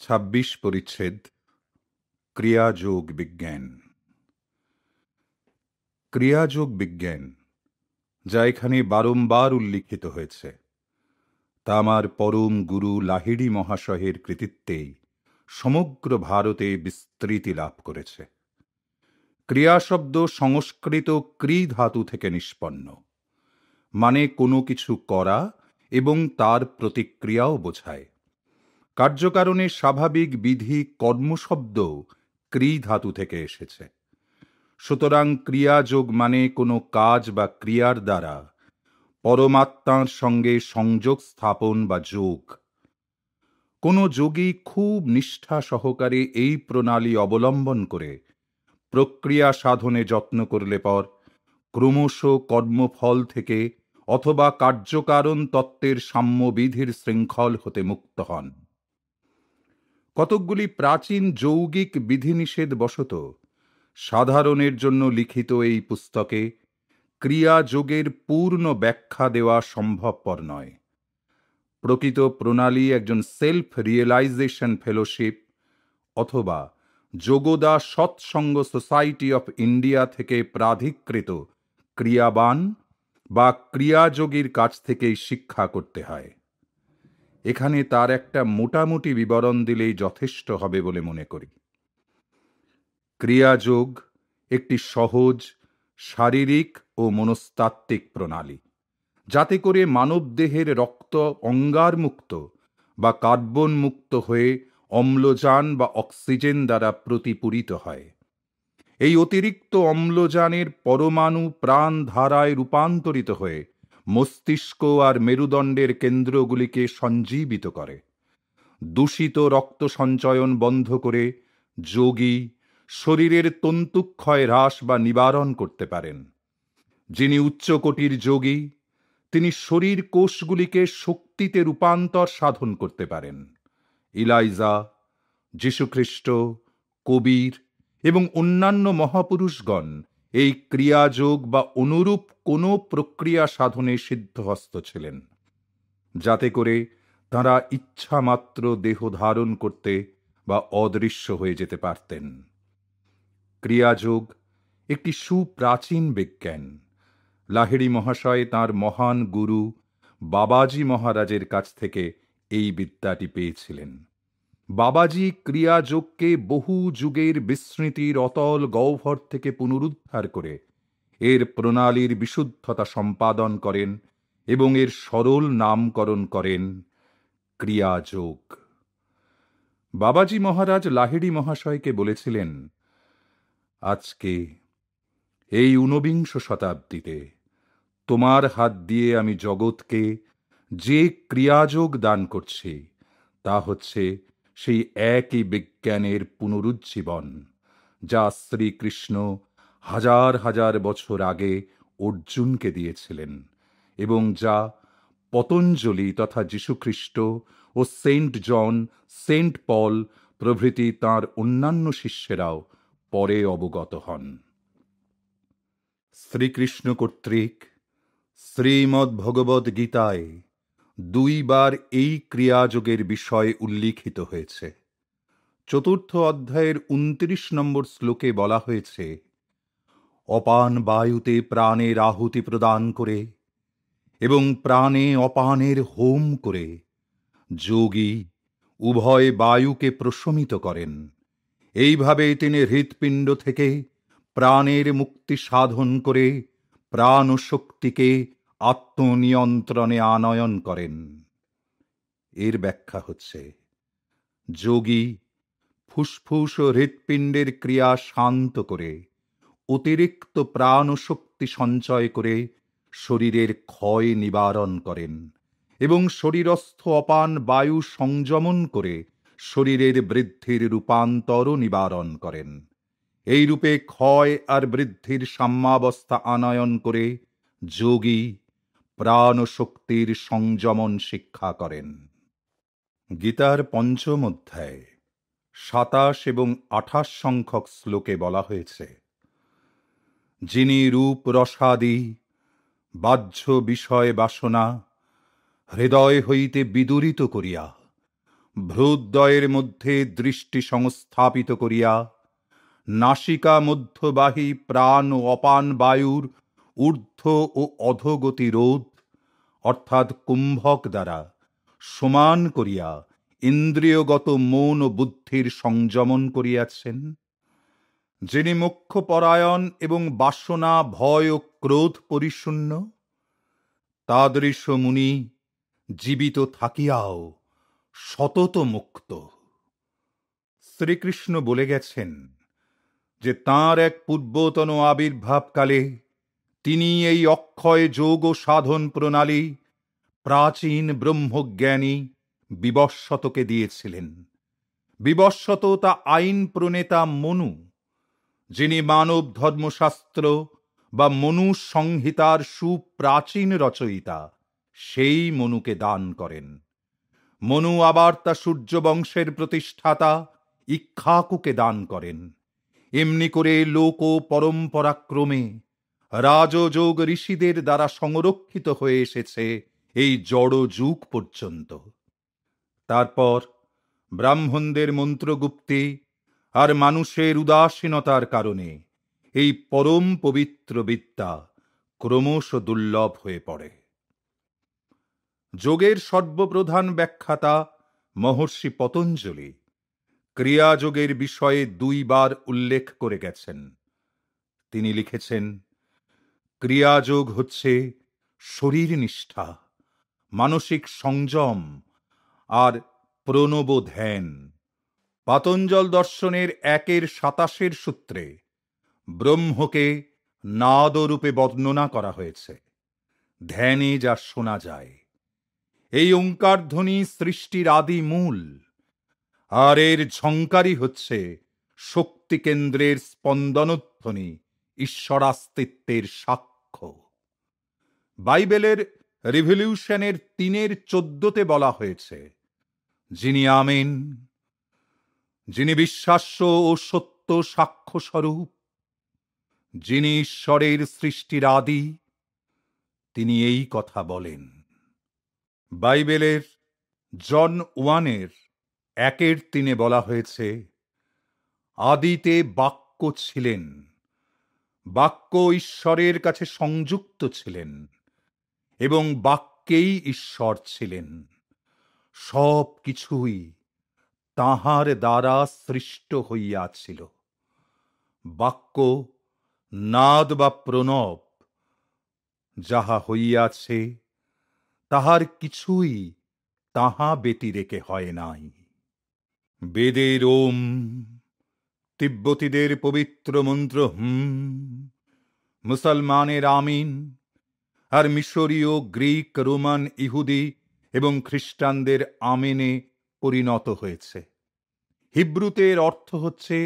২৬ পরিচ্ছেদ ক্রিয়াযোগ বিজ্ঞান। ক্রিয়াযোগ বিজ্ঞান, যা এখানে বারংবার উল্লিখিত হয়েছে, তা আমার পরম গুরু লাহিড়ী মহাশয়ের কৃতিত্বেই সমগ্র ভারতে বিস্তৃতি লাভ করেছে। ক্রিয়া শব্দ সংস্কৃত ক্রি ধাতু থেকে নিষ্পন্ন, মানে কোনো কিছু করা এবং তার প্রতিক্রিয়াও বোঝায়। কার্যকারণে স্বাভাবিক বিধি কর্মশব্দ ক্রি ধাতু থেকে এসেছে। সুতরাং ক্রিয়াযোগ মানে কোনো কাজ বা ক্রিয়ার দ্বারা পরমাত্মার সঙ্গে সংযোগ স্থাপন বা যোগ। কোনো যোগী খুব নিষ্ঠা সহকারে এই প্রণালী অবলম্বন করে প্রক্রিয়া সাধনে যত্ন করলে পর ক্রমশ কর্মফল থেকে অথবা কার্যকারণ তত্ত্বের সাম্যবিধির শৃঙ্খল হতে মুক্ত হন। কতকগুলি প্রাচীন যৌগিক বিধিনিষেধ বশত সাধারণের জন্য লিখিত এই পুস্তকে ক্রিয়াযোগের পূর্ণ ব্যাখ্যা দেওয়া সম্ভবপর নয়। প্রকৃত প্রণালী একজন সেলফ রিয়েলাইজেশন ফেলোশিপ অথবা যোগদা সৎসঙ্গ সোসাইটি অফ ইন্ডিয়া থেকে প্রাধিকৃত ক্রিয়াবান বা ক্রিয়াযোগীর কাছ থেকেই শিক্ষা করতে হয়। এখানে তার একটা মোটামুটি বিবরণ দিলেই যথেষ্ট হবে বলে মনে করি। ক্রিয়াযোগ একটি সহজ শারীরিক ও মনস্তাত্ত্বিক প্রণালী, যাতে করে মানবদেহের রক্ত অঙ্গার মুক্ত বা কার্বন মুক্ত হয়ে অম্লজান বা অক্সিজেন দ্বারা প্রতিপূরিত হয়। এই অতিরিক্ত অম্লজানের পরমাণু প্রাণ ধারায় রূপান্তরিত হয়ে মস্তিষ্ক আর মেরুদণ্ডের কেন্দ্রগুলিকে সঞ্জীবিত করে। দূষিত রক্ত সঞ্চয়ন বন্ধ করে যোগী শরীরের তন্তুক্ষয় হ্রাস বা নিবারণ করতে পারেন। যিনি উচ্চকোটির যোগী, তিনি শরীর কোষগুলিকে শক্তিতে রূপান্তর সাধন করতে পারেন। ইলাইজা, যীশুখ্রিস্ট, কবির এবং অন্যান্য মহাপুরুষগণ এই ক্রিয়াযোগ বা অনুরূপ কোনো প্রক্রিয়া সাধনে সিদ্ধহস্ত ছিলেন, যাতে করে তাঁরা ইচ্ছামাত্র দেহ ধারণ করতে বা অদৃশ্য হয়ে যেতে পারতেন। ক্রিয়াযোগ একটি সুপ্রাচীন বিজ্ঞান। লাহিড়ী মহাশয় তাঁর মহান গুরু বাবাজি মহারাজের কাছ থেকে এই বিদ্যাটি পেয়েছিলেন। বাবাজি ক্রিয়াযোগকে বহু যুগের বিস্মৃতির অতল গহ্বর থেকে পুনরুদ্ধার করে এর প্রণালীর বিশুদ্ধতা সম্পাদন করেন এবং এর সরল নামকরণ করেন ক্রিয়াযোগ। বাবাজি মহারাজ লাহিড়ী মহাশয়কে বলেছিলেন, আজকে এই ঊনবিংশ শতাব্দীতে তোমার হাত দিয়ে আমি জগৎকে যে ক্রিয়াযোগ দান করছি, তা হচ্ছে সেই একই বিজ্ঞানের পুনরুজ্জীবন, যা শ্রীকৃষ্ণ হাজার হাজার বছর আগে অর্জুনকে দিয়েছিলেন এবং যা পতঞ্জলি তথা যীশুখ্রিস্ট ও সেন্ট জন, সেন্ট পল প্রভৃতি তাঁর অন্যান্য শিষ্যেরাও পরে অবগত হন। শ্রীকৃষ্ণ কর্তৃক শ্রীমদ্ ভগবদ্ গীতায় 2 বার এই ক্রিয়াযোগের বিষয় উল্লিখিত হয়েছে। 4th অধ্যায়ের 29 নম্বর শ্লোকে বলা হয়েছে, অপান বায়ুতে প্রাণের আহুতি প্রদান করে এবং প্রাণে অপানের হোম করে যোগী উভয় বায়ুকে প্রশমিত করেন। এইভাবে তিনি হৃৎপিণ্ড থেকে প্রাণের মুক্তি সাধন করে প্রাণ ও শক্তিকে আত্মনিয়ন্ত্রণে আনয়ন করেন। এর ব্যাখ্যা হচ্ছে, যোগী ফুসফুস ও হৃৎপিণ্ডের ক্রিয়া শান্ত করে অতিরিক্ত প্রাণ ও শক্তি সঞ্চয় করে শরীরের ক্ষয় নিবারণ করেন এবং শরীরস্থ অপান বায়ু সংযমন করে শরীরের বৃদ্ধির রূপান্তর নিবারণ করেন। এই রূপে ক্ষয় আর বৃদ্ধির সাম্যাবস্থা আনয়ন করে যোগী প্রাণ ও শক্তির সংযমন শিক্ষা করেন। গীতার 5ম অধ্যায় 27 এবং 28 সংখ্যক শ্লোকে বলা হয়েছে, যিনি রূপ রসাদি বাহ্য বিষয় বাসনা হৃদয় হইতে বিদূরিত করিয়া ভ্রূদ্বয়ের মধ্যে দৃষ্টি সংস্থাপিত করিয়া নাসিকা মধ্যবাহী প্রাণ ও অপান বায়ুর ঊর্ধ্ব ও অধোগতি রোধ অর্থাৎ কুম্ভক দ্বারা সমান করিয়া ইন্দ্রিয়গত মন ও বুদ্ধির সংযমন করিয়াছেন, যিনি মোক্ষপরায়ণ এবং বাসনা ভয় ও ক্রোধ পরিশূন্য, তাদৃশ মুনি জীবিত থাকিয়াও সতত মুক্ত। শ্রীকৃষ্ণ বলে গেছেন যে তাঁর এক পূর্বতন আবির্ভাবকালে তিনি এই অক্ষয় যোগ ও সাধন প্রণালী প্রাচীন ব্রহ্মজ্ঞানী বিবস্বতকে দিয়েছিলেন। বিবস্বত তা আইন প্রণেতা মনু, যিনি মানব ধর্মশাস্ত্র বা মনু সংহিতার সুপ্রাচীন রচয়িতা, সেই মনুকে দান করেন। মনু আবার তা সূর্যবংশের প্রতিষ্ঠাতা ইক্ষ্বাকুকে দান করেন। এমনি করে লোক পরম্পরাক্রমে রাজযোগ ঋষিদের দ্বারা সংরক্ষিত হয়ে এসেছে এই জড় যুগ পর্যন্ত। তারপর ব্রাহ্মণদের মন্ত্রগুপ্তি আর মানুষের উদাসীনতার কারণে এই পরম পবিত্র বিদ্যা ক্রমশ দুর্লভ হয়ে পড়ে। যোগের সর্বপ্রধান ব্যাখ্যাতা মহর্ষি পতঞ্জলি ক্রিয়াযোগের বিষয়ে 2 বার উল্লেখ করে গেছেন। তিনি লিখেছেন, ক্রিয়াযোগ হচ্ছে শরীর নিষ্ঠা, মানসিক সংযম আর প্রণব ধ্যান। পাতঞ্জল দর্শনের 1-27 সূত্রে ব্রহ্মকে নাদরূপে বর্ণনা করা হয়েছে, ধ্যানে যা শোনা যায়। এই ওঙ্কার ধ্বনি সৃষ্টির আদি মূল, আর এর ঝঙ্কারই হচ্ছে শক্তি কেন্দ্রের স্পন্দনধ্বনি, ঈশ্বরাস্তিত্বের সাক্ষ্য। বাইবেলের রিভলিউশনের 3:14 বলা হয়েছে, যিনি আমেন, যিনি বিশ্বাস্য ও সত্য সাক্ষ্য স্বরূপ, যিনি ঈশ্বরের সৃষ্টির আদি, তিনি এই কথা বলেন। বাইবেলের জন 1:1-3 বলা হয়েছে, আদিতে বাক্য ছিলেন, বাক্য ঈশ্বরের কাছে সংযুক্ত ছিলেন এবং বাক্যেই ঈশ্বর ছিলেন। সব কিছুই তাঁহার দ্বারা সৃষ্ট হইয়াছিল। বাক্য নাদ বা প্রণব যাহা হইয়াছে, তাহার কিছুই তাহা ব্যতিরেকে হয় নাই। বেদের ওম, তিব্বতীদের পবিত্র মন্ত্র হুম, মুসলমানের আমিন, আর মিশরীয়, গ্রিক, রোমান, ইহুদি এবং খ্রিস্টানদের আমেনে পরিণত হয়েছে। হিব্রুতে এর অর্থ হচ্ছে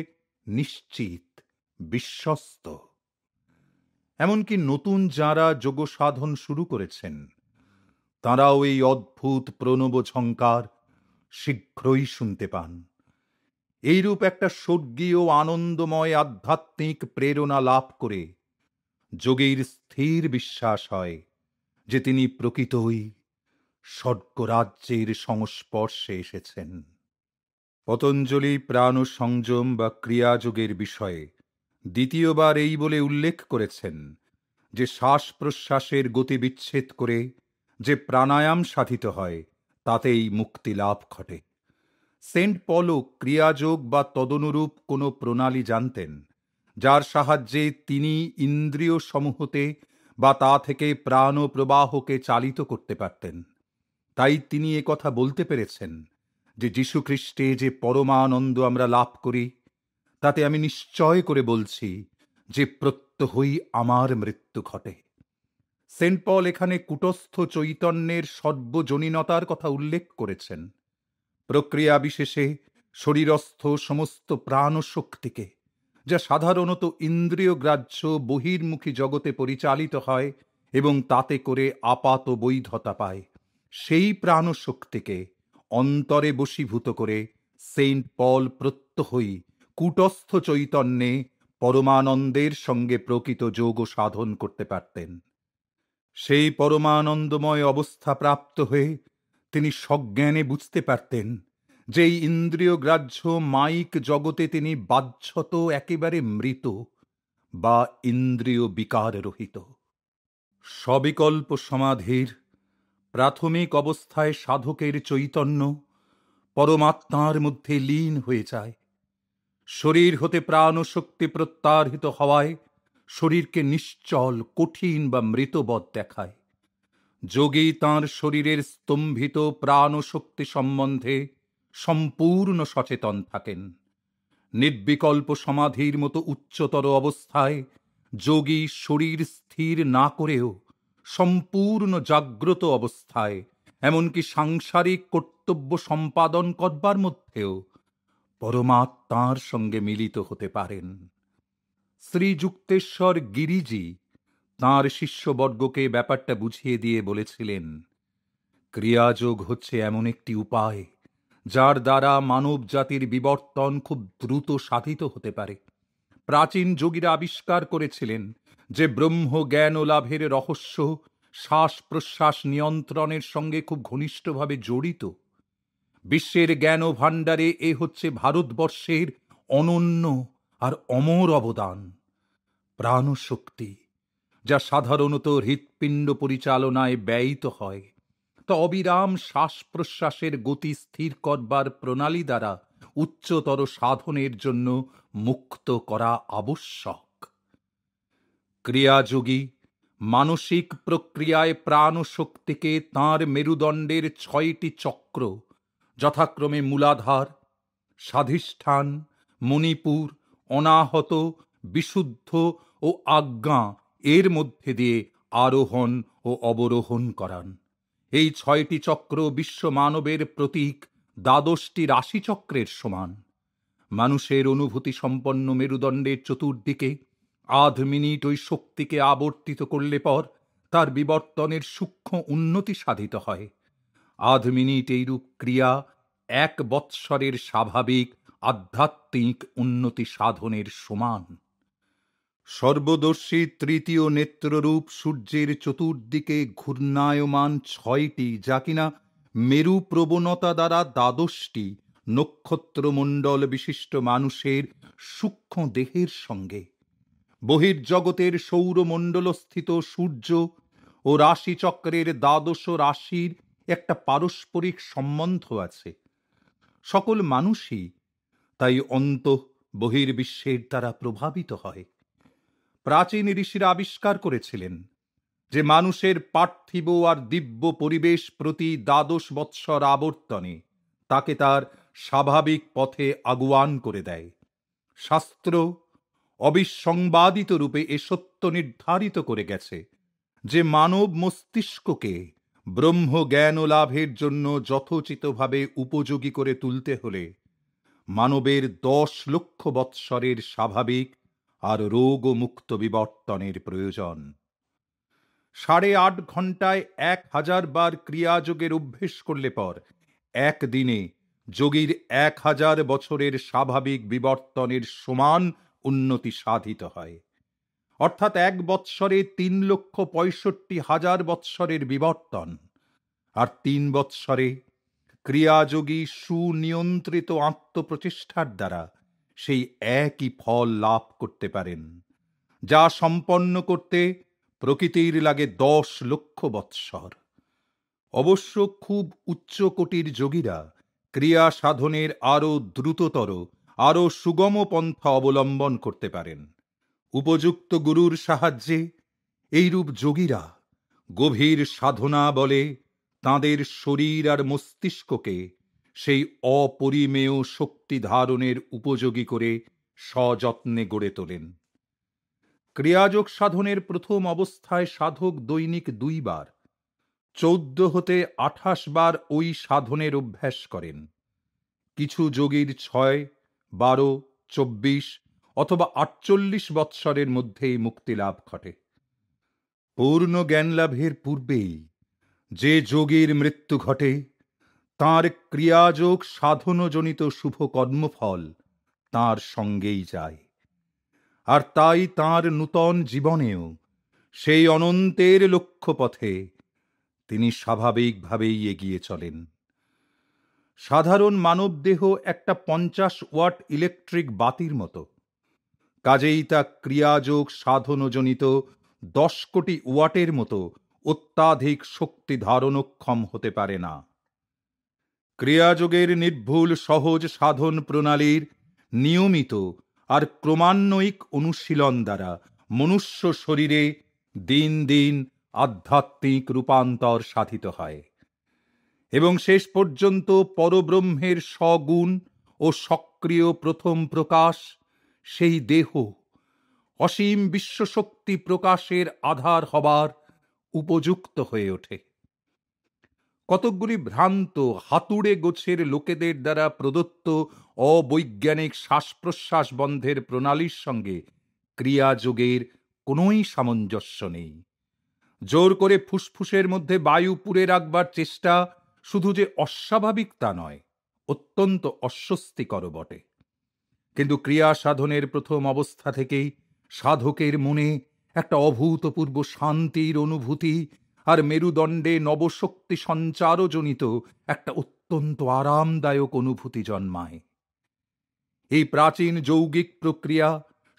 নিশ্চিত, বিশ্বস্ত। এমনকি নতুন যাঁরা যোগ সাধন শুরু করেছেন, তাঁরাও এই অদ্ভুত প্রণব ঝঙ্কার শীঘ্রই শুনতে পান। এইরূপ একটা স্বর্গীয় আনন্দময় আধ্যাত্মিক প্রেরণা লাভ করে যোগীর স্থির বিশ্বাস হয় যে তিনি প্রকৃতই স্বর্গরাজ্যের সংস্পর্শে এসেছেন। পতঞ্জলি প্রাণ সংযম বা ক্রিয়াযোগের বিষয়ে দ্বিতীয়বার এই বলে উল্লেখ করেছেন যে শ্বাস প্রশ্বাসের গতি বিচ্ছেদ করে যে প্রাণায়াম সাধিত হয়, তাতেই মুক্তি লাভ ঘটে। সেন্ট পলও ক্রিয়াযোগ বা তদনুরূপ কোনো প্রণালী জানতেন, যার সাহায্যে তিনি ইন্দ্রিয় সমূহতে বা তা থেকে প্রাণ প্রবাহকে চালিত করতে পারতেন। তাই তিনি কথা বলতে পেরেছেন যে যীশুখ্রিস্টে যে পরমানন্দ আমরা লাভ করি, তাতে আমি নিশ্চয় করে বলছি যে প্রত্যহই আমার মৃত্যু ঘটে। সেন্ট পল এখানে কূটস্থ চৈতন্যের সর্বজনীনতার কথা উল্লেখ করেছেন। প্রক্রিয়া বিশেষে শরীরস্থ সমস্ত প্রাণ শক্তিকে, যা সাধারণত ইন্দ্রিয় গ্রাহ্য বহির্মুখী জগতে পরিচালিত হয় এবং তাতে করে আপাত বৈধতা পায়, সেই প্রাণশক্তিকে অন্তরে বশীভূত করে সেন্ট পল প্রত্যহই কূটস্থ চৈতন্যে পরমানন্দের সঙ্গে প্রকৃত যোগ সাধন করতে পারতেন। সেই পরমানন্দময় অবস্থা প্রাপ্ত হয়ে তিনি সজ্ঞানে বুঝতে পারতেন যেই ইন্দ্রিয় গ্রাহ্য মাইক জগতে তিনি বাহ্যত একেবারে মৃত বা ইন্দ্রিয় বিকার রহিত। সবিকল্প সমাধির প্রাথমিক অবস্থায় সাধকের চৈতন্য পরমাত্মার মধ্যে লীন হয়ে যায়। শরীর হতে প্রাণ শক্তি প্রত্যাহৃত হওয়ায় শরীরকে নিশ্চল, কঠিন বা মৃতবৎ দেখায়। যোগী তাঁর শরীরের স্তম্ভিত প্রাণ শক্তি সম্বন্ধে সম্পূর্ণ সচেতন থাকেন। নির্বিকল্প সমাধির মতো উচ্চতর অবস্থায় যোগী শরীর স্থির না করেও সম্পূর্ণ জাগ্রত অবস্থায়, এমনকি সাংসারিক কর্তব্য সম্পাদন করবার মধ্যেও পরমাত্মার সঙ্গে মিলিত হতে পারেন। শ্রীযুক্তেশ্বর গিরিজি তাঁর শিষ্যবর্গকে ব্যাপারটা বুঝিয়ে দিয়ে বলেছিলেন, ক্রিয়াযোগ হচ্ছে এমন একটি উপায় যার দ্বারা মানব জাতির বিবর্তন খুব দ্রুত সাধিত হতে পারে। প্রাচীন যোগীরা আবিষ্কার করেছিলেন যে ব্রহ্ম জ্ঞান ও লাভের রহস্য শ্বাস প্রশ্বাস নিয়ন্ত্রণের সঙ্গে খুব ঘনিষ্ঠভাবে জড়িত। বিশ্বের জ্ঞান ভাণ্ডারে এ হচ্ছে ভারতবর্ষের অনন্য আর অমর অবদান। প্রাণশক্তি, যা সাধারণত হৃৎপিণ্ড পরিচালনায় ব্যয়িত হয়, তা অবিরাম শ্বাস প্রশ্বাসের গতি স্থির করবার প্রণালী দ্বারা উচ্চতর সাধনের জন্য মুক্ত করা আবশ্যক। ক্রিয়াযোগী মানসিক প্রক্রিয়ায় প্রাণশক্তিকে তাঁর মেরুদণ্ডের 6টি চক্র, যথাক্রমে মূলাধার, স্বাধিষ্ঠান, মণিপুর, অনাহত, বিশুদ্ধ ও আজ্ঞা এর মধ্যে দিয়ে আরোহণ ও অবরোহণ করান। এই 6টি চক্র বিশ্ব মানবের প্রতীক 12টি রাশিচক্রের সমান। মানুষের অনুভূতি সম্পন্ন মেরুদণ্ডের চতুর্দিকে আধ মিনিট ওই শক্তিকে আবর্তিত করলে পর তার বিবর্তনের সূক্ষ্ম উন্নতি সাধিত হয়। আধ মিনিট এইরূপ ক্রিয়া 1 বৎসরের স্বাভাবিক আধ্যাত্মিক উন্নতি সাধনের সমান। সর্বদর্শী তৃতীয় নেত্ররূপ সূর্যের চতুর্দিকে ঘূর্ণায়মান 6টি, যা কিনা মেরু প্রবণতা দ্বারা 12টি নক্ষত্রমণ্ডল বিশিষ্ট মানুষের সূক্ষ্ম দেহের সঙ্গে বহির্জগতের সৌরমণ্ডলস্থিত সূর্য ও রাশিচক্রের 12 রাশির একটা পারস্পরিক সম্বন্ধ আছে। সকল মানুষই তাই অন্তঃ বহির্বিশ্বের দ্বারা প্রভাবিত হয়। প্রাচীন ঋষিরা আবিষ্কার করেছিলেন যে মানুষের পার্থিব আর দিব্য পরিবেশ প্রতি 12 বৎসর আবর্তনে তাকে তার স্বাভাবিক পথে আগুয়ান করে দেয়। শাস্ত্র অবিসংবাদিত রূপে এ সত্য নির্ধারিত করে গেছে যে মানব মস্তিষ্ককে ব্রহ্ম জ্ঞান ও লাভের জন্য যথোচিতভাবে উপযোগী করে তুলতে হলে মানবের 10 লক্ষ বৎসরের স্বাভাবিক আর রোগ মুক্ত বিবর্তনের প্রয়োজন। 8.5 ঘন্টায় 1000 বার ক্রিয়াযোগের অভ্যেস করলে পর একদিনে যোগীর 1000 বছরের স্বাভাবিক বিবর্তনের সমান উন্নতি সাধিত হয়। অর্থাৎ 1 বৎসরে 3,65,000 বৎসরের বিবর্তন, আর 3 বৎসরে ক্রিয়াযোগী সুনিয়ন্ত্রিত আত্মপ্রচেষ্টার দ্বারা সেই একই ফল লাভ করতে পারেন, যা সম্পন্ন করতে প্রকৃতির লাগে 10 লক্ষ বৎসর। অবশ্য খুব উচ্চ কোটির যোগীরা ক্রিয়া সাধনের আরো দ্রুততর, আরো সুগম পন্থা অবলম্বন করতে পারেন। উপযুক্ত গুরুর সাহায্যে এইরূপ যোগীরা গভীর সাধনা বলে তাঁদের শরীর আর মস্তিষ্ককে সেই অপরিমেয় শক্তি ধারণের উপযোগী করে সযত্নে গড়ে তোলেন। ক্রিয়াযোগ সাধনের প্রথম অবস্থায় সাধক দৈনিক 2 বার 14 হতে 28 বার ওই সাধনের অভ্যাস করেন। কিছু যোগীর 6, 12, 24 অথবা 48 বৎসরের মধ্যেই মুক্তি লাভ ঘটে। পূর্ণ জ্ঞান লাভের পূর্বেই যে যোগীর মৃত্যু ঘটে, তাঁর ক্রিয়াযোগ সাধনজনিত শুভ কর্মফল তাঁর সঙ্গেই যায়, আর তাই তাঁর নূতন জীবনেও সেই অনন্তের লক্ষ্যপথে তিনি স্বাভাবিকভাবেই এগিয়ে চলেন। সাধারণ মানবদেহ একটা 50 ওয়াট ইলেকট্রিক বাতির মতো, কাজেই তা ক্রিয়াযোগ সাধনজনিত 10 কোটি ওয়াটের মতো অত্যাধিক শক্তি ধারণক্ষম হতে পারে না। ক্রিয়াযোগের নির্ভুল সহজ সাধন প্রণালীর নিয়মিত আর ক্রমান্বয়িক অনুশীলন দ্বারা মনুষ্য শরীরে দিন দিন আধ্যাত্মিক রূপান্তর সাধিত হয় এবং শেষ পর্যন্ত পরব্রহ্মের সগুণ ও সক্রিয় প্রথম প্রকাশ, সেই দেহ অসীম বিশ্বশক্তি প্রকাশের আধার হবার উপযুক্ত হয়ে ওঠে। কতকগুলি ভ্রান্ত হাতুড়ে গোছের লোকেদের দ্বারা প্রদত্ত অবৈজ্ঞানিক শ্বাস প্রশ্বাস বন্ধের প্রণালীর সঙ্গে ক্রিয়াযোগের কোনোই সামঞ্জস্য নেই। জোর করে ফুসফুসের মধ্যে বায়ু পুরে রাখবার চেষ্টা শুধু যে অস্বাভাবিক তা নয়, অত্যন্ত অস্বস্তিকর বটে। কিন্তু ক্রিয়া সাধনের প্রথম অবস্থা থেকেই সাধকের মনে একটা অভূতপূর্ব শান্তির অনুভূতি আর মেরুদণ্ডে নবশক্তি সঞ্চারজনিত একটা অত্যন্ত আরামদায়ক অনুভূতি জন্মায়। এই প্রাচীন যৌগিক প্রক্রিয়া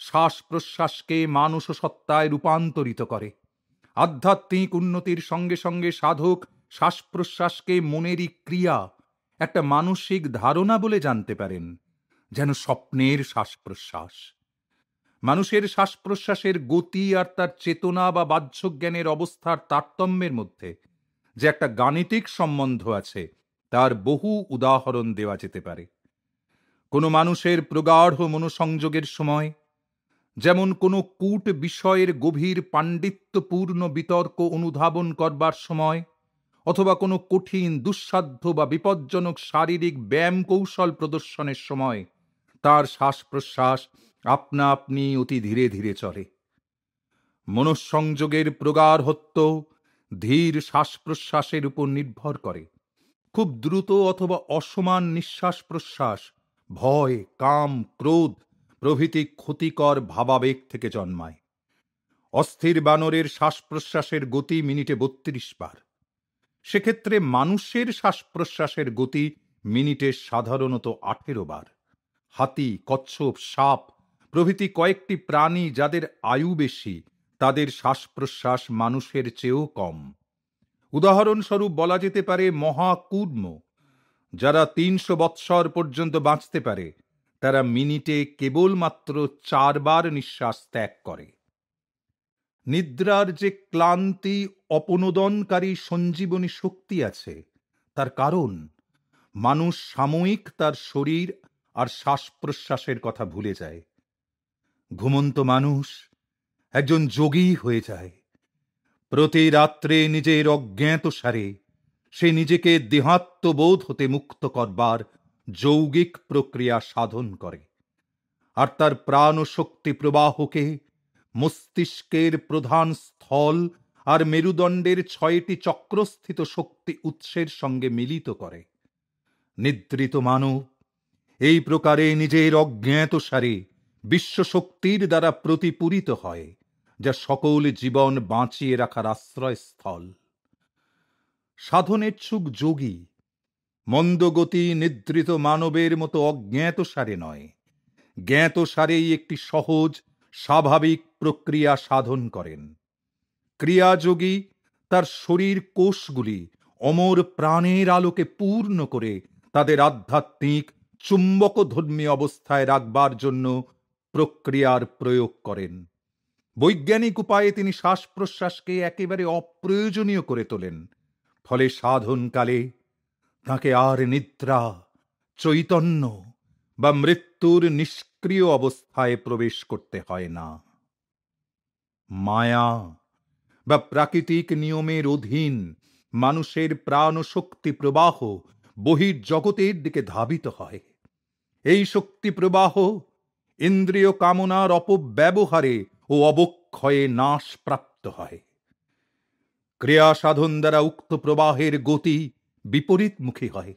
শ্বাস প্রশ্বাসকে মানস সত্তায় রূপান্তরিত করে। আধ্যাত্মিক উন্নতির সঙ্গে সঙ্গে সাধক শ্বাস প্রশ্বাসকে মনেরই ক্রিয়া, একটা মানসিক ধারণা বলে জানতে পারেন, যেন স্বপ্নের শ্বাস প্রশ্বাস। মানুষের শ্বাস প্রশ্বাসের গতি আর তার চেতনা বা বাহ্য জ্ঞানের অবস্থার তারতম্যের মধ্যে যে একটা গাণিতিক সম্বন্ধ আছে, তার বহু উদাহরণ দেওয়া যেতে পারে। কোনো মানুষের প্রগাঢ় মনোসংযোগের সময়, যেমন কোনো কূট বিষয়ের গভীর পাণ্ডিত্যপূর্ণ বিতর্ক অনুধাবন করবার সময়, অথবা কোনো কঠিন দুঃসাধ্য বা বিপজ্জনক শারীরিক ব্যায়াম কৌশল প্রদর্শনের সময়, তার শ্বাস প্রশ্বাস আপনা আপনি অতি ধীরে ধীরে চলে। মনঃসংযোগের প্রগাঢ়ত্ব ধীর শ্বাস প্রশ্বাসের উপর নির্ভর করে। খুব দ্রুত অথবা অসমান নিঃশ্বাস প্রশ্বাস ভয়, কাম, ক্রোধ প্রভৃতি ক্ষতিকর ভাবাবেগ থেকে জন্মায়। অস্থির বানরের শ্বাস প্রশ্বাসের গতি মিনিটে 32 বার। সেক্ষেত্রে মানুষের শ্বাস প্রশ্বাসের গতি মিনিটে সাধারণত 18 বার। হাতি, কচ্ছপ, সাপ প্রভৃতি কয়েকটি প্রাণী যাদের আয়ু বেশি, তাদের শ্বাস প্রশ্বাস মানুষের চেয়েও কম। উদাহরণস্বরূপ বলা যেতে পারে মহাকূর্ম, যারা 300 বৎসর পর্যন্ত বাঁচতে পারে, তারা মিনিটে কেবলমাত্র 4 বার নিঃশ্বাস ত্যাগ করে। নিদ্রার যে ক্লান্তি অপনোদনকারী সঞ্জীবনী শক্তি আছে, তার কারণ মানুষ সাময়িক তার শরীর আর শ্বাস প্রশ্বাসের কথা ভুলে যায়। ঘুমন্ত মানুষ একজন যোগী হয়ে যায়। প্রতি রাত্রে নিজের অজ্ঞাতসারে সে নিজেকে দেহাত্মবোধ হতে মুক্ত করবার যৌগিক প্রক্রিয়া সাধন করে, আর তার প্রাণ শক্তি প্রবাহকে মস্তিষ্কের প্রধান স্থল আর মেরুদণ্ডের 6টি চক্রস্থিত শক্তি উৎসের সঙ্গে মিলিত করে। নিদ্রিত মানব এই প্রকারে নিজের অজ্ঞাতসারে বিশ্বশক্তির দ্বারা প্রতিপূরিত হয়, যা সকল জীবন বাঁচিয়ে রাখার আশ্রয়স্থল। সাধনেচ্ছুক যোগী মন্দগতি নিদ্রিত মানবের মতো অজ্ঞাতসারে নয়, জ্ঞাতসারেই একটি সহজ স্বাভাবিক প্রক্রিয়া সাধন করেন। ক্রিয়াযোগী তার শরীর কোষগুলি অমর প্রাণের আলোকে পূর্ণ করে তাদের আধ্যাত্মিক চুম্বকধর্মী অবস্থায় রাখবার জন্য প্রক্রিয়ার প্রয়োগ করেন। বৈজ্ঞানিক উপায়ে তিনি শ্বাস প্রশ্বাসকে একেবারে অপ্রয়োজনীয় করে তোলেন। ফলে সাধনকালে তাকে আর নিদ্রা, চৈতন্য বা মৃত্যুর নিষ্ক্রিয় অবস্থায় প্রবেশ করতে হয় না। মায়া বা প্রাকৃতিক নিয়মের অধীন মানুষের প্রাণ শক্তি প্রবাহ বহির্জগতের দিকে ধাবিত হয়। এই শক্তি প্রবাহ ইন্দ্রিয় কামনার অপব্যবহারে ও অবক্ষয়ে নাশ প্রাপ্ত হয়। ক্রিয়া সাধন দ্বারা উক্ত প্রবাহের গতি বিপরীতমুখী হয়।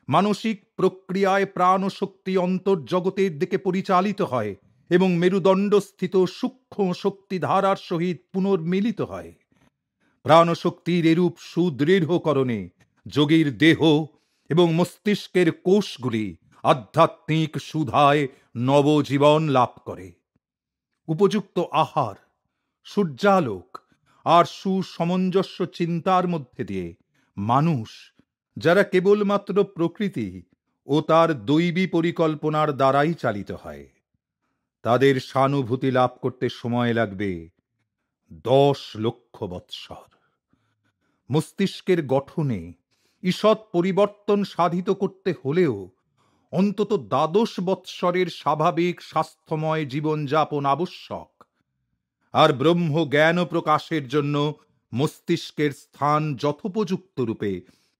মানসিক প্রক্রিয়ায় প্রাণ শক্তি অন্তর্জগতের দিকে পরিচালিত হয় এবং মেরুদণ্ডস্থিত সূক্ষ্ম শক্তি ধারার সহিত পুনর্মিলিত হয়। প্রাণশক্তির এরূপ সুদৃঢ়করণে যোগীর দেহ এবং মস্তিষ্কের কোষগুলি আধ্যাত্মিক সুধায় নবজীবন লাভ করে। উপযুক্ত আহার, সূর্যালোক আর সুসমঞ্জস্য চিন্তার মধ্যে দিয়ে মানুষ, যারা কেবলমাত্র প্রকৃতি ও তার দৈবী পরিকল্পনার দ্বারাই চালিত হয়, তাদের সানুভূতি লাভ করতে সময় লাগবে 10 লক্ষ বৎসর। মস্তিষ্কের গঠনে ঈষৎ পরিবর্তন সাধিত করতে হলেও অন্তত 12 বৎসরের স্বাভাবিক স্বাস্থ্যময় জীবনযাপন আবশ্যক। আর ব্রহ্ম জ্ঞান প্রকাশের জন্য মস্তিষ্কের স্থান যথোপযুক্ত রূপে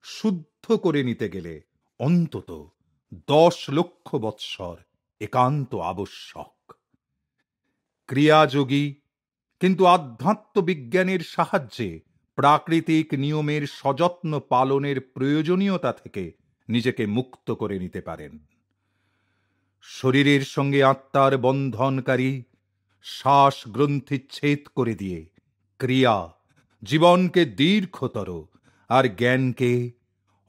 শুদ্ধ করে নিতে গেলে অন্তত 10 লক্ষ বৎসর একান্ত আবশ্যক। ক্রিয়াযোগী কিন্তু আধ্যাত্মবিজ্ঞানের সাহায্যে প্রাকৃতিক নিয়মের সযত্ন পালনের প্রয়োজনীয়তা থেকে নিজেকে মুক্ত করে নিতে পারেন। শরীরের সঙ্গে আত্মার বন্ধনকারী শ্বাস গ্রন্থি ছেদ করে দিয়ে ক্রিয়া জীবনকে দীর্ঘতর আর জ্ঞানকে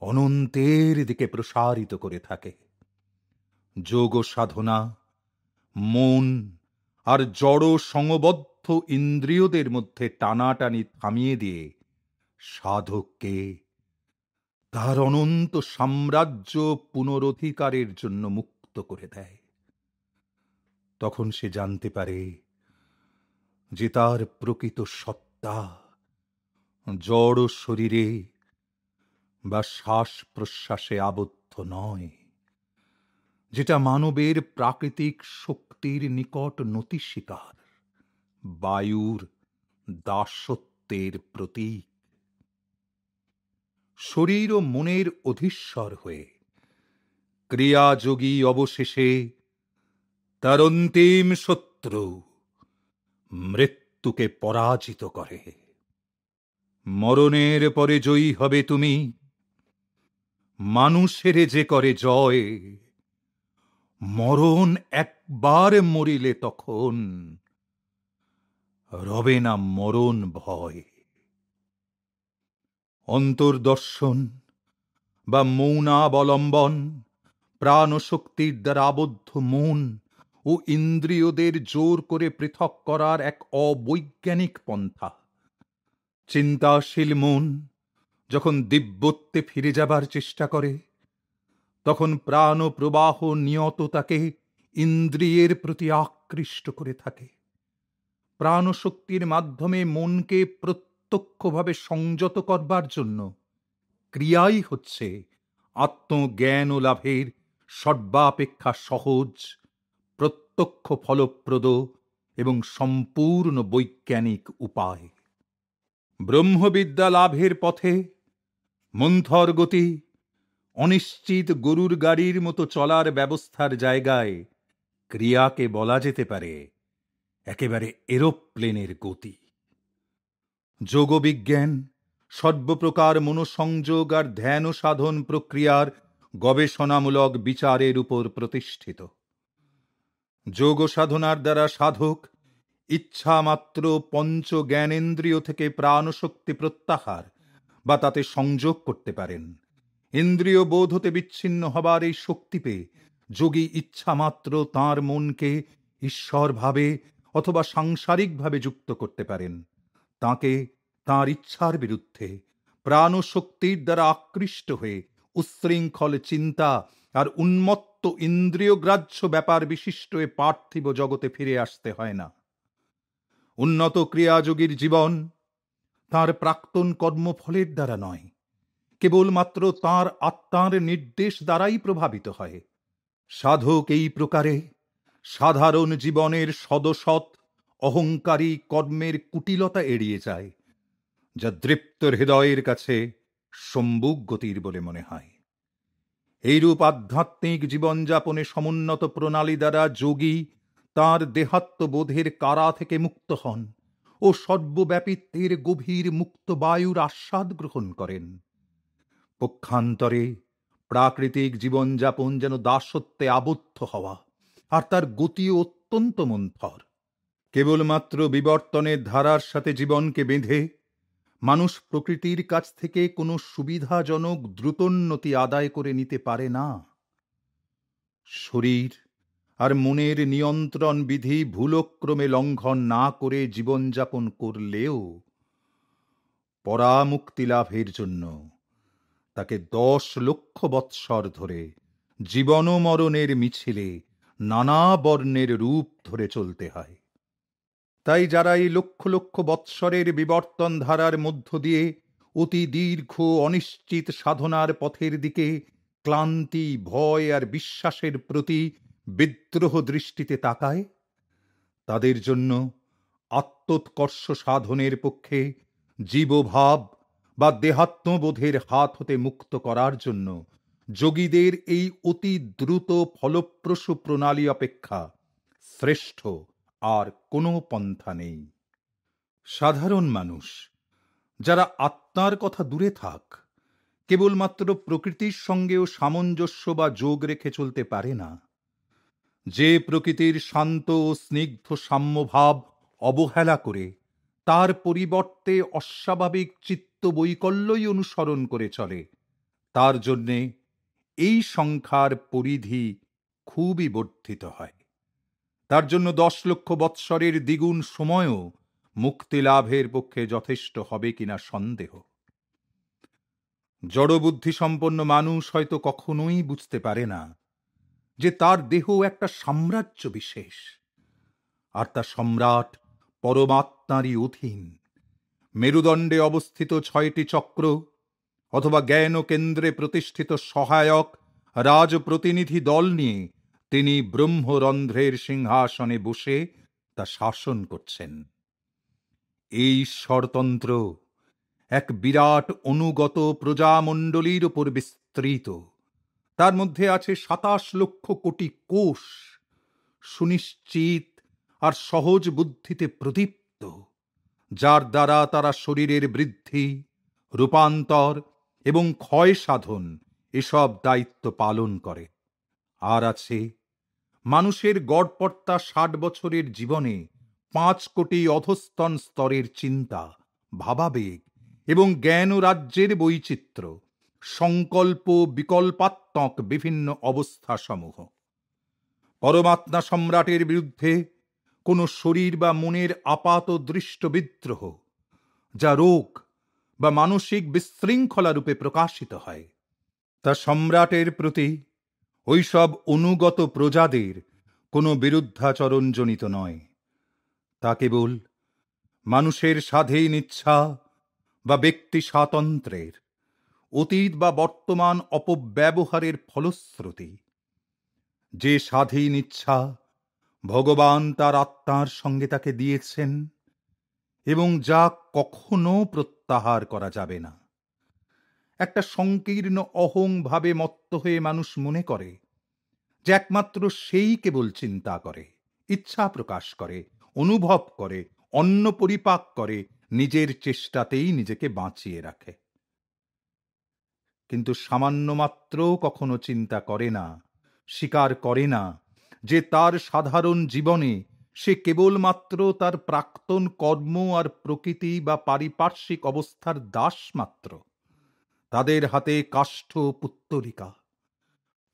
অনন্তের দিকে প্রসারিত করে থাকে। যোগ সাধনা মন আর জড় সংবদ্ধ ইন্দ্রিয়দের মধ্যে টানাটানি থামিয়ে দিয়ে সাধককে তার অনন্ত সাম্রাজ্য পুনরধিকারের জন্য মুক্ত করে দেয়। তখন সে জানতে পারে যে তার প্রকৃত সত্তা জড় শরীরে বা শ্বাস প্রশ্বাসে আবদ্ধ নয়, যেটা মানবের প্রাকৃতিক শক্তির নিকট নতিস্বীকার, বায়ুর দাসত্বের প্রতীক। শরীর ও মনের অধীশ্বর হয়ে ক্রিয়াযোগী অবশেষে তার অন্তিম শত্রু মৃত্যুকে পরাজিত করে। মরণের পরে জয়ী হবে তুমি, মানুষের যে করে জয়। মরণ একবার মরিলে তখন রবে না মরণ ভয়। অন্তর্দর্শন বা মৌনাবলম্বন প্রাণশক্তির দ্বারা আবদ্ধ মন ও ইন্দ্রিয়দের জোর করে পৃথক করার এক অবৈজ্ঞানিক পন্থা। চিন্তাশীল মন যখন দিব্যত্বে ফিরে যাবার চেষ্টা করে, তখন প্রাণ প্রবাহ নিয়ত তাকে ইন্দ্রিয়ের প্রতি আকৃষ্ট করে থাকে। প্রাণশক্তির মাধ্যমে মনকে প্রত্যক্ষভাবে সংযত করবার জন্য ক্রিয়াই হচ্ছে আত্মজ্ঞান ও লাভের সর্বাপেক্ষা সহজ, প্রত্যক্ষ ফলপ্রদ এবং সম্পূর্ণ বৈজ্ঞানিক উপায়। ব্রহ্মবিদ্যা লাভের পথে মন্থর গতি, অনিশ্চিত গরুর গাড়ির মতো চলার ব্যবস্থার জায়গায় ক্রিয়াকে বলা যেতে পারে একেবারে এরোপ্লেনের গতি। যোগবিজ্ঞান সর্বপ্রকার মনোসংযোগ আর ধ্যান সাধন প্রক্রিয়ার গবেষণামূলক বিচারের উপর প্রতিষ্ঠিত। যোগ সাধনার দ্বারা সাধক ইচ্ছা মাত্র পঞ্চ জ্ঞানেন্দ্রিয় থেকে প্রাণশক্তি প্রত্যাহার বা তাতে সংযোগ করতে পারেন। ইন্দ্রিয় বোধ হতে বিচ্ছিন্ন হবার এই শক্তি পেয়ে যোগী ইচ্ছা মাত্র তাঁর মনকে ঈশ্বরভাবে অথবা সাংসারিকভাবে যুক্ত করতে পারেন। তাঁকে তাঁর ইচ্ছার বিরুদ্ধে প্রাণশক্তির দ্বারা আকৃষ্ট হয়ে উচ্ছৃঙ্খল চিন্তা আর উন্মত্ত ইন্দ্রিয়গ্রাহ্য ব্যাপার বিশিষ্ট এ পার্থিব জগতে ফিরে আসতে হয় না। উন্নত ক্রিয়াযোগীর জীবন তাঁর প্রাক্তন কর্মফলের দ্বারা নয়, কেবলমাত্র তাঁর আত্মার নির্দেশ দ্বারাই প্রভাবিত হয়। সাধক এই প্রকারে সাধারণ জীবনের সদসৎ অহংকারী কর্মের কুটিলতা এড়িয়ে যায়, যা দৃপ্ত হৃদয়ের কাছে সম্মুখ গতির বলে মনে হয়। এইরূপ আধ্যাত্মিক জীবনযাপনে সমুন্নত প্রণালী দ্বারা যোগী তাঁর দেহাত্মবোধের কারা থেকে মুক্ত হন ও সর্বব্যাপিত্বের গভীর মুক্ত বায়ুর আস্বাদ গ্রহণ করেন। পক্ষান্তরে প্রাকৃতিক জীবনযাপন যেন দাসত্বে আবদ্ধ হওয়া, আর তার গতিও অত্যন্ত মন্থর। কেবলমাত্র বিবর্তনের ধারার সাথে জীবনকে বেঁধে মানুষ প্রকৃতির কাছ থেকে কোনো সুবিধাজনক দ্রুতোন্নতি আদায় করে নিতে পারে না। শরীর আর মনের নিয়ন্ত্রণ বিধি ভুলক্রমে লঙ্ঘন না করে জীবনযাপন করলেও পরামুক্তি লাভের জন্য তাকে 10 লক্ষ বৎসর ধরে জীবন মরণের মিছিলে নানা বর্ণের রূপ ধরে চলতে হয়। তাই যারা এই লক্ষ লক্ষ বৎসরের বিবর্তন ধারার মধ্য দিয়ে অতি দীর্ঘ অনিশ্চিত সাধনার পথের দিকে ক্লান্তি, ভয় আর বিশ্বাসের প্রতি বিদ্রোহ দৃষ্টিতে তাকায়, তাদের জন্য আত্মোৎকর্ষ সাধনের পক্ষে জীবভাব বা দেহাত্মবোধের হাত হতে মুক্ত করার জন্য যোগীদের এই অতি দ্রুত ফলপ্রসূ প্রণালী অপেক্ষা শ্রেষ্ঠ আর কোনো পন্থা নেই। সাধারণ মানুষ যারা আত্মার কথা দূরে থাক, কেবলমাত্র প্রকৃতির সঙ্গেও সামঞ্জস্য বা যোগ রেখে চলতে পারে না, যে প্রকৃতির শান্ত ও স্নিগ্ধ সাম্যভাব অবহেলা করে তার পরিবর্তে অস্বাভাবিক চিত্ত বৈকল্যই অনুসরণ করে চলে, তার জন্যে এই সংখ্যার পরিধি খুবই বর্ধিত হয়। তার জন্য 10 লক্ষ বৎসরের দ্বিগুণ সময়ও মুক্তি লাভের পক্ষে যথেষ্ট হবে কিনা সন্দেহ। জড়বুদ্ধি সম্পন্ন মানুষ হয়তো কখনোই বুঝতে পারে না যে তার দেহ একটা সাম্রাজ্য বিশেষ, আর তা সম্রাট পরমাত্মারই অধীন। মেরুদণ্ডে অবস্থিত 6টি চক্র অথবা জ্ঞান কেন্দ্রে প্রতিষ্ঠিত সহায়ক রাজপ্রতিনিধি দল নিয়ে তিনি ব্রহ্মরন্ধ্রের সিংহাসনে বসে তা শাসন করছেন। এই ঈশ্বরতন্ত্র এক বিরাট অনুগত প্রজামণ্ডলীর উপর বিস্তৃত। তার মধ্যে আছে 27 লক্ষ কোটি কোষ, সুনিশ্চিত আর সহজ বুদ্ধিতে প্রদীপ্ত, যার দ্বারা তারা শরীরের বৃদ্ধি, রূপান্তর এবং ক্ষয় সাধন এসব দায়িত্ব পালন করে। আর আছে মানুষের গড়পড়তা 60 বছরের জীবনে 5 কোটি অধস্তন স্তরের চিন্তা, ভাবাবেগ এবং জ্ঞান ও রাজ্যের বৈচিত্র্য, সংকল্প বিকল্পাত্মক বিভিন্ন অবস্থা সমূহ। পরমাত্মা সম্রাটের বিরুদ্ধে কোন শরীর বা মনের আপাত দৃষ্ট বিদ্রোহ, যা রোগ বা মানসিক বিশৃঙ্খলা রূপে প্রকাশিত হয়, তা সম্রাটের প্রতি ওইসব অনুগত প্রজাদের কোনো বিরুদ্ধাচরণজনিত নয়। তা কেবল মানুষের স্বাধীন ইচ্ছা বা ব্যক্তি স্বাতন্ত্র্যের, অতীত বা বর্তমান অপব্যবহারের ফলশ্রুতি। যে স্বাধীন ইচ্ছা ভগবান তার আত্মার সঙ্গে তাকে দিয়েছেন এবং যা কখনো প্রত্যাহার করা যাবে না। একটা সংকীর্ণ অহং ভাবে মত্ত হয়ে মানুষ মনে করে যে একমাত্র সেই কেবল চিন্তা করে, ইচ্ছা প্রকাশ করে, অনুভব করে, অন্ন পরিপাক করে, নিজের চেষ্টাতেই নিজেকে বাঁচিয়ে রাখে। কিন্তু সামান্য মাত্র কখনো চিন্তা করে না, স্বীকার করে না যে তার সাধারণ জীবনে সে কেবলমাত্র তার প্রাক্তন কর্ম আর প্রকৃতি বা পারিপার্শ্বিক অবস্থার দাস মাত্র, তাদের হাতে কাষ্ঠ পুত্তলিকা।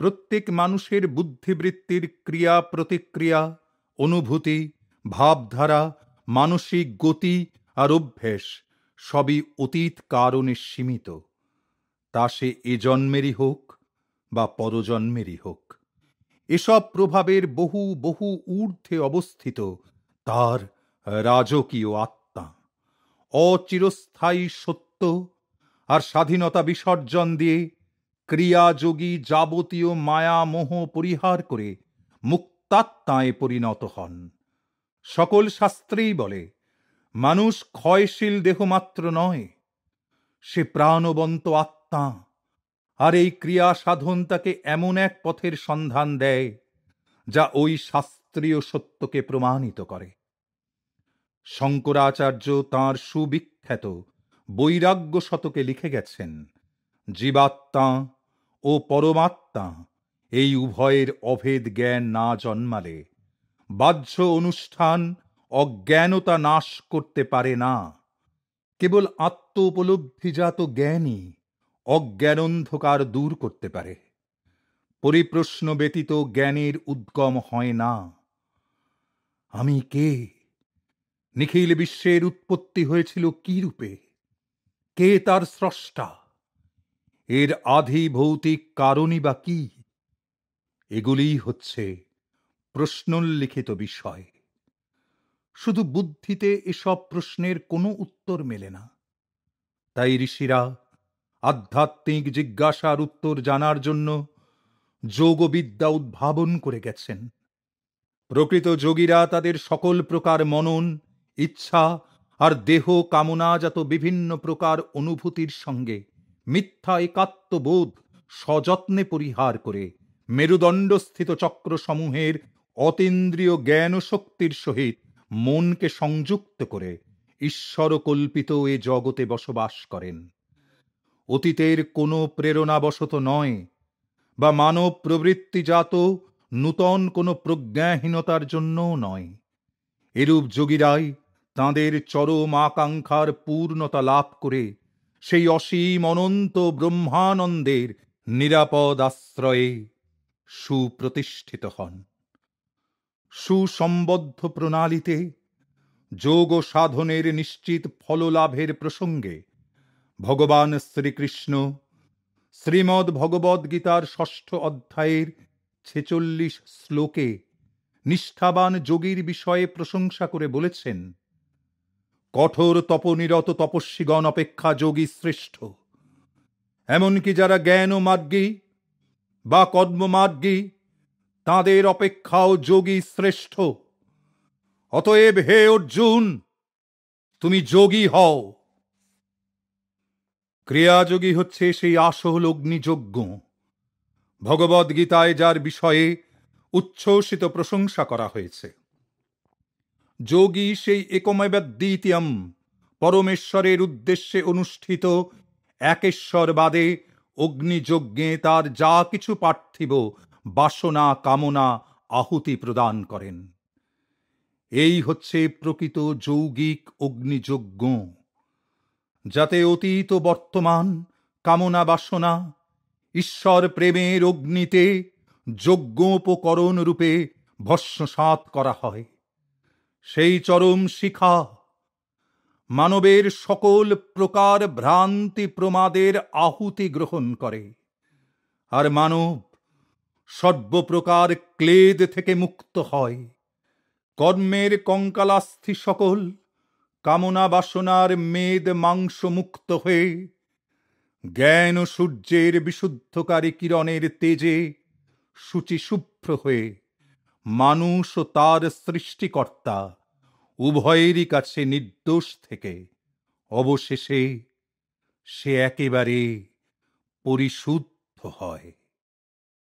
প্রত্যেক মানুষের বুদ্ধিবৃত্তির ক্রিয়া প্রতিক্রিয়া, অনুভূতি, ভাবধারা, মানসিক গতি আর অভ্যেস সবই অতীত কারণে সীমিত, তা সে এ জন্মেরই হোক বা পরজন্মেরই হোক। এসব প্রভাবের বহু বহু ঊর্ধ্বে অবস্থিত তার রাজকীয় আত্মা অচিরস্থায়ী সত্য আর স্বাধীনতা বিসর্জন দিয়ে ক্রিয়াযোগী যাবতীয় মায়া মোহ পরিহার করে মুক্তাত্মায় পরিণত হন। সকল শাস্ত্রেই বলে মানুষ ক্ষয়শীল দেহমাত্র নয়, সে প্রাণবন্ত আত্মা, আর এই ক্রিয়া সাধন তাকে এমন এক পথের সন্ধান দেয় যা ওই শাস্ত্রীয় সত্যকে প্রমাণিত করে। শঙ্করাচার্য তাঁর সুবিখ্যাত বৈরাগ্য শতকে লিখে গেছেন, জীবাত্মা ও পরমাত্মা এই উভয়ের অভেদ জ্ঞান না জন্মালে বাহ্য অনুষ্ঠান অজ্ঞানতা নাশ করতে পারে না। কেবল আত্ম উপলব্ধিজাত জ্ঞানই অজ্ঞানন্ধকার দূর করতে পারে। পরিপ্রশ্ন ব্যতীত জ্ঞানের উদ্গম হয় না। আমি কে? নিখিল বিশ্বের উৎপত্তি হয়েছিল কি রূপে? কে তার স্রষ্টা? এর আধি ভৌতিক কারণই বা কি? এগুলিই হচ্ছে প্রশ্নোল্লিখিত বিষয়। শুধু বুদ্ধিতে এসব প্রশ্নের কোনো উত্তর মেলে না। তাই ঋষিরা আধ্যাত্মিক জিজ্ঞাসার উত্তর জানার জন্য যোগবিদ্যা উদ্ভাবন করে গেছেন। প্রকৃত যোগীরা তাদের সকল প্রকার মনন, ইচ্ছা আর দেহ কামনাজাত বিভিন্ন প্রকার অনুভূতির সঙ্গে মিথ্যা একাত্মবোধ সযত্নে পরিহার করে মেরুদণ্ডস্থিত চক্রসমূহের অতীন্দ্রিয় জ্ঞান শক্তির সহিত মনকে সংযুক্ত করে ঈশ্বরকল্পিত এ জগতে বসবাস করেন। অতীতের কোনো প্রেরণাবশত নয়, বা মানব প্রবৃত্তিজাত নূতন কোনো প্রজ্ঞাহীনতার জন্যও নয়। এরূপ যোগীরাই তাঁদের চরম আকাঙ্ক্ষার পূর্ণতা লাভ করে সেই অসীম অনন্ত ব্রহ্মানন্দের নিরাপদ আশ্রয়ে সুপ্রতিষ্ঠিত হন। সুসম্বদ্ধ প্রণালীতে যোগ সাধনের নিশ্চিত ফললাভের প্রসঙ্গে ভগবান শ্রীকৃষ্ণ শ্রীমদ্ ভগবদ্গীতার ৬ষ্ঠ অধ্যায়ের ৪৬ শ্লোকে নিষ্ঠাবান যোগীর বিষয়ে প্রশংসা করে বলেছেন, কঠোর তপনিরত তপস্বীগণ অপেক্ষা যোগী শ্রেষ্ঠ। এমনকি যারা জ্ঞান মার্গী বা কর্মমার্গী, তাঁদের অপেক্ষাও যোগী শ্রেষ্ঠ। অতএব হে অর্জুন, তুমি যোগী হও। ক্রিয়াযোগী হচ্ছে সেই আসল অগ্নিযজ্ঞ, ভগবদ্গীতায় যার বিষয়ে উচ্ছ্বসিত প্রশংসা করা হয়েছে। যোগী সেই একমেবাদ্বিতীয়ম পরমেশ্বরের উদ্দেশ্যে অনুষ্ঠিত একেশ্বরবাদে অগ্নিযজ্ঞে তার যা কিছু পার্থিব বাসনা কামনা আহুতি প্রদান করেন। এই হচ্ছে প্রকৃত যৌগিক অগ্নিযজ্ঞ, যাতে অতীত বর্তমান কামনা বাসনা ঈশ্বর প্রেমের অগ্নিতে যজ্ঞোপকরণ রূপে ভস্মসাৎ করা হয়। সেই চরম শিখা মানবের সকল প্রকার ভ্রান্তি প্রমাদের আহুতি গ্রহণ করে, আর মানব সর্বপ্রকার ক্লেদ থেকে মুক্ত হয়। কর্মের কঙ্কালাস্থি সকল কামনা বাসনার মেদ মাংস মুক্ত হয়ে জ্ঞান সূর্যের বিশুদ্ধকারী কিরণের তেজে শুচি শুভ্র হয়ে মানুষ ও তার সৃষ্টিকর্তা উভয়েরই কাছে নির্দোষ থেকে অবশেষে সে একেবারে পরিশুদ্ধ হয়।